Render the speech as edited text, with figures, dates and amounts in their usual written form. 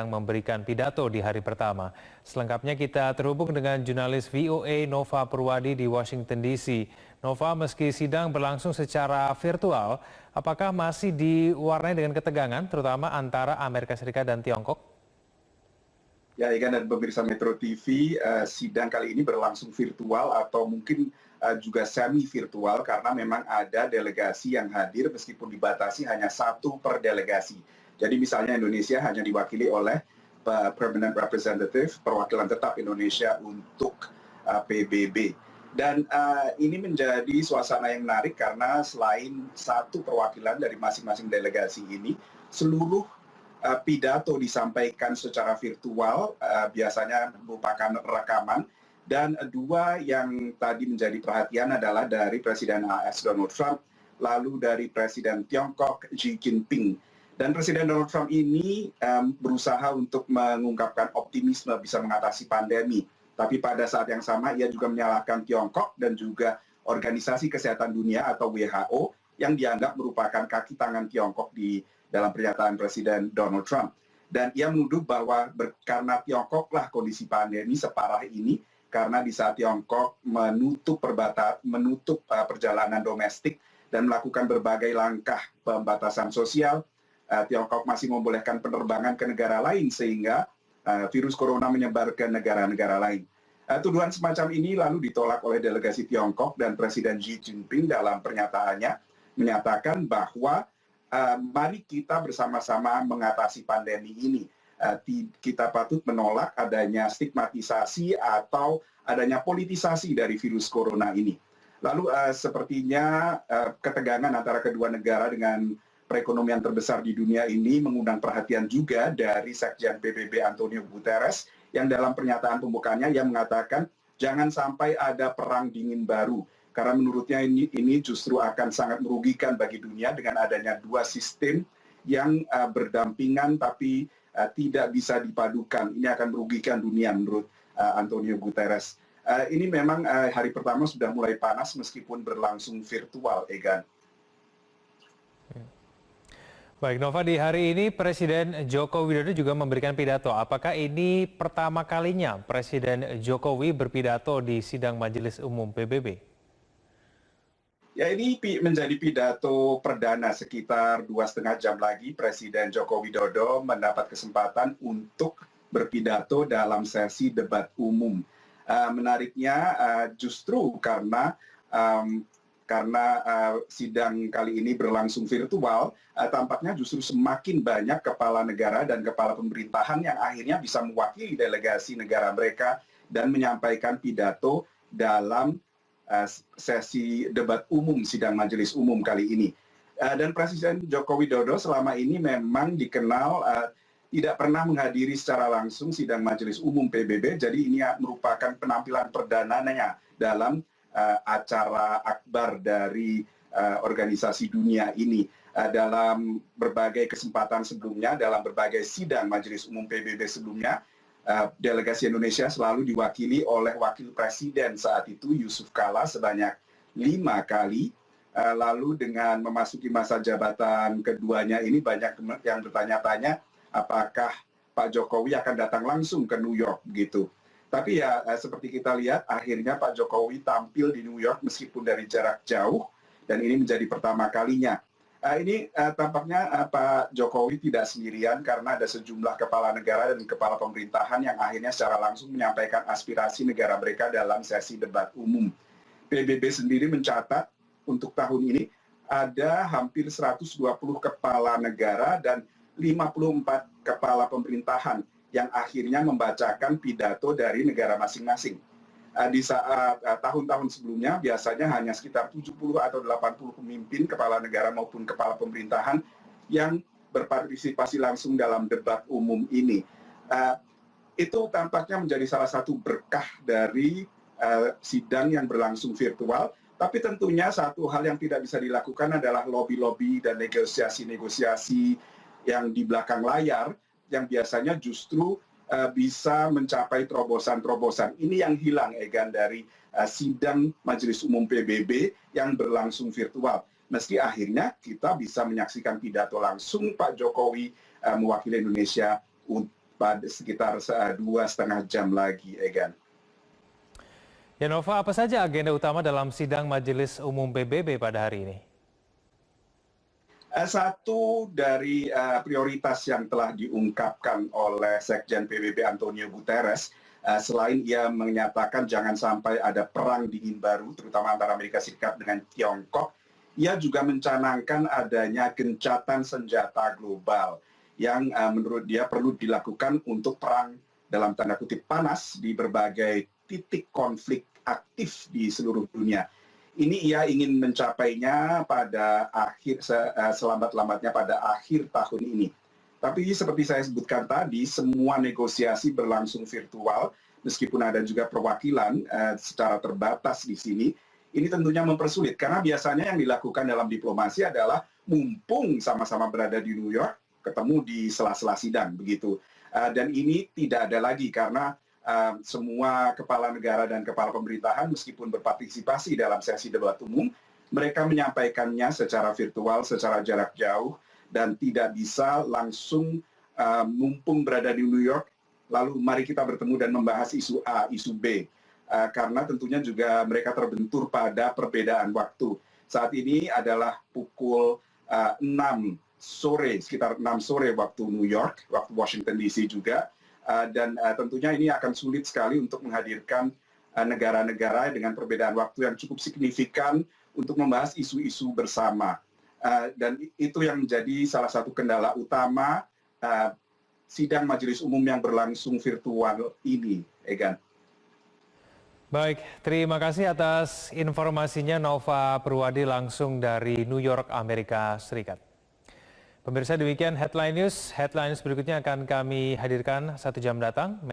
yang memberikan pidato di hari pertama. Selengkapnya kita terhubung dengan jurnalis VOA Nova Purwadi di Washington DC. Nova, meski sidang berlangsung secara virtual, apakah masih diwarnai dengan ketegangan, terutama antara Amerika Serikat dan Tiongkok? Ya, Egan dan pemirsa Metro TV, sidang kali ini berlangsung virtual atau mungkin juga semi virtual karena memang ada delegasi yang hadir meskipun dibatasi hanya satu per delegasi. Jadi misalnya Indonesia hanya diwakili oleh Permanent Representative, perwakilan tetap Indonesia untuk PBB. Dan ini menjadi suasana yang menarik karena selain satu perwakilan dari masing-masing delegasi ini, seluruh pidato disampaikan secara virtual, biasanya merupakan rekaman, dan dua yang tadi menjadi perhatian adalah dari Presiden AS Donald Trump, lalu dari Presiden Tiongkok Xi Jinping. Dan Presiden Donald Trump ini berusaha untuk mengungkapkan optimisme bisa mengatasi pandemi, tapi pada saat yang sama ia juga menyalahkan Tiongkok dan juga Organisasi Kesehatan Dunia atau WHO yang dianggap merupakan kaki tangan Tiongkok di dalam pernyataan Presiden Donald Trump. Dan ia menuduh bahwa karena Tiongkoklah kondisi pandemi separah ini, karena di saat Tiongkok menutup perjalanan domestik dan melakukan berbagai langkah pembatasan sosial, Tiongkok masih membolehkan penerbangan ke negara lain sehingga virus corona menyebar ke negara-negara lain. Tuduhan semacam ini lalu ditolak oleh delegasi Tiongkok dan Presiden Xi Jinping dalam pernyataannya menyatakan bahwa mari kita bersama-sama mengatasi pandemi ini. Kita patut menolak adanya stigmatisasi atau adanya politisasi dari virus corona ini. Lalu sepertinya ketegangan antara kedua negara dengan perekonomian terbesar di dunia ini mengundang perhatian juga dari Sekjen PBB Antonio Guterres yang dalam pernyataan pembukaannya yang mengatakan jangan sampai ada perang dingin baru. Karena menurutnya ini justru akan sangat merugikan bagi dunia dengan adanya dua sistem yang berdampingan tapi tidak bisa dipadukan. Ini akan merugikan dunia menurut Antonio Guterres. Ini memang hari pertama sudah mulai panas meskipun berlangsung virtual, Egan. Baik, Nova, di hari ini Presiden Joko Widodo juga memberikan pidato. Apakah ini pertama kalinya Presiden Jokowi berpidato di sidang Majelis Umum PBB? Ya, ini menjadi pidato perdana sekitar 2,5 jam lagi Presiden Joko Widodo mendapat kesempatan untuk berpidato dalam sesi debat umum. Menariknya justru karena sidang kali ini berlangsung virtual, tampaknya justru semakin banyak kepala negara dan kepala pemerintahan yang akhirnya bisa mewakili delegasi negara mereka dan menyampaikan pidato dalam sesi debat umum sidang Majelis Umum kali ini. Dan Presiden Joko Widodo selama ini memang dikenal tidak pernah menghadiri secara langsung sidang Majelis Umum PBB, jadi ini merupakan penampilan perdananya dalam acara akbar dari organisasi dunia ini. Dalam berbagai kesempatan sebelumnya, dalam berbagai sidang Majelis Umum PBB sebelumnya, delegasi Indonesia selalu diwakili oleh Wakil Presiden saat itu Yusuf Kala sebanyak 5 kali. Lalu dengan memasuki masa jabatan keduanya ini banyak yang bertanya-tanya apakah Pak Jokowi akan datang langsung ke New York begitu. Tapi ya seperti kita lihat akhirnya Pak Jokowi tampil di New York meskipun dari jarak jauh dan ini menjadi pertama kalinya. Ini tampaknya Pak Jokowi tidak sendirian karena ada sejumlah kepala negara dan kepala pemerintahan yang akhirnya secara langsung menyampaikan aspirasi negara mereka dalam sesi debat umum. PBB sendiri mencatat untuk tahun ini ada hampir 120 kepala negara dan 54 kepala pemerintahan yang akhirnya membacakan pidato dari negara masing-masing. Di saat tahun-tahun sebelumnya biasanya hanya sekitar 70 atau 80 pemimpin kepala negara maupun kepala pemerintahan yang berpartisipasi langsung dalam debat umum ini. Itu tampaknya menjadi salah satu berkah dari sidang yang berlangsung virtual, tapi tentunya satu hal yang tidak bisa dilakukan adalah lobby-lobby dan negosiasi-negosiasi yang di belakang layar yang biasanya justru bisa mencapai terobosan-terobosan. Ini yang hilang, Egan, dari sidang Majelis Umum PBB yang berlangsung virtual. Meski akhirnya kita bisa menyaksikan pidato langsung Pak Jokowi mewakili Indonesia pada sekitar 2,5 jam lagi, Egan. Ya Nova, apa saja agenda utama dalam sidang Majelis Umum PBB pada hari ini? Satu dari prioritas yang telah diungkapkan oleh Sekjen PBB Antonio Guterres, selain ia menyatakan jangan sampai ada perang dingin baru, terutama antara Amerika Serikat dengan Tiongkok, ia juga mencanangkan adanya gencatan senjata global yang menurut dia perlu dilakukan untuk perang dalam tanda kutip panas di berbagai titik konflik aktif di seluruh dunia. Ini ia ingin mencapainya pada selambat-lambatnya pada akhir tahun ini. Tapi seperti saya sebutkan tadi, semua negosiasi berlangsung virtual, meskipun ada juga perwakilan secara terbatas di sini. Ini tentunya mempersulit, karena biasanya yang dilakukan dalam diplomasi adalah mumpung sama-sama berada di New York, ketemu di sela-sela sidang, begitu. Dan ini tidak ada lagi, karena semua kepala negara dan kepala pemerintahan meskipun berpartisipasi dalam sesi debat umum, mereka menyampaikannya secara virtual, secara jarak jauh, dan tidak bisa langsung mumpung berada di New York, lalu mari kita bertemu dan membahas isu A, isu B. Karena tentunya juga mereka terbentur pada perbedaan waktu. Saat ini adalah pukul 6 sore, sekitar 6 sore waktu New York, waktu Washington DC juga. Dan tentunya ini akan sulit sekali untuk menghadirkan negara-negara dengan perbedaan waktu yang cukup signifikan untuk membahas isu-isu bersama. Dan itu yang menjadi salah satu kendala utama sidang Majelis Umum yang berlangsung virtual ini, Egan. Baik, terima kasih atas informasinya Nova Purwadi langsung dari New York, Amerika Serikat. Pemirsa, demikian Headline News. Headline News berikutnya akan kami hadirkan 1 jam datang.